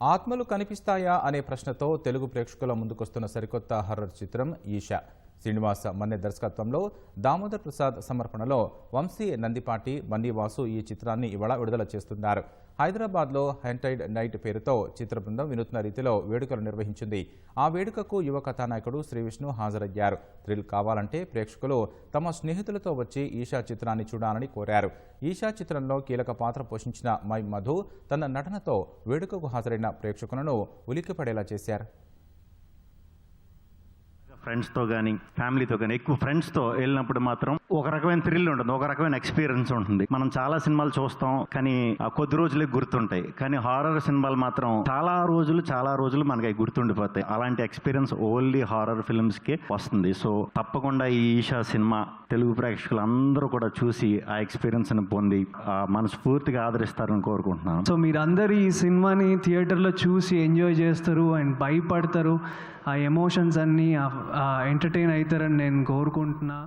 ఆత్మలు కనిపిస్తాయా అనే ప్రశ్నతో తెలుగు ప్రేక్షకుల ముందుకొస్తున్న సరికొత్త హర్రర్ చిత్రం ఈషా. శ్రీనివాస మన్నె దర్శకత్వంలో దామోదర్ ప్రసాద్ సమర్పణలో వంశీ నందిపాటి బన్నీవాసు ఈ చిత్రాన్ని ఇవాళ విడుదల చేస్తున్నారు. హైదరాబాద్లో హెంటైడ్ నైట్ పేరుతో చిత్ర బృందం వినూత్న రీతిలో వేడుకలు నిర్వహించింది. ఆ వేడుకకు యువ కథానాయకుడు శ్రీవిష్ణు హాజరయ్యారు. థ్రిల్ కావాలంటే ప్రేక్షకులు తమ స్నేహితులతో వచ్చి ఈషా చిత్రాన్ని చూడాలని కోరారు. ఈషా చిత్రంలో కీలక పాత్ర పోషించిన మై మధు తన నటనతో వేడుకకు హాజరైన ప్రేక్షకులను ఉలిక్కిపడేలా చేశారు. ఫ్రెండ్స్తో కానీ ఫ్యామిలీతో కానీ ఎక్కువ ఫ్రెండ్స్తో వెళ్ళినప్పుడు మాత్రం ఒక రకమైన థ్రిల్ ఉంటుంది, ఒక రకమైన ఎక్స్పీరియన్స్ ఉంటుంది. మనం చాలా సినిమాలు చూస్తాం కానీ కొద్ది రోజులే గుర్తుంటాయి. కానీ హారర్ సినిమాలు మాత్రం చాలా రోజులు మనకి గుర్తుండిపోతాయి. అలాంటి ఎక్స్పీరియన్స్ ఓన్లీ హారర్ ఫిల్మ్స్కే వస్తుంది. సో తప్పకుండా ఈ ఈషా సినిమా తెలుగు ప్రేక్షకులు అందరూ కూడా చూసి ఆ ఎక్స్పీరియన్స్ని పొంది మనస్ఫూర్తిగా ఆదరిస్తారని కోరుకుంటున్నాను. సో మీరందరూ ఈ సినిమాని థియేటర్లో చూసి ఎంజాయ్ చేస్తారు అండ్ భయపడతారు. ఆ ఎమోషన్స్ అన్నీ ఎంటర్టైన్ అవుతారని నేను కోరుకుంటున్నా.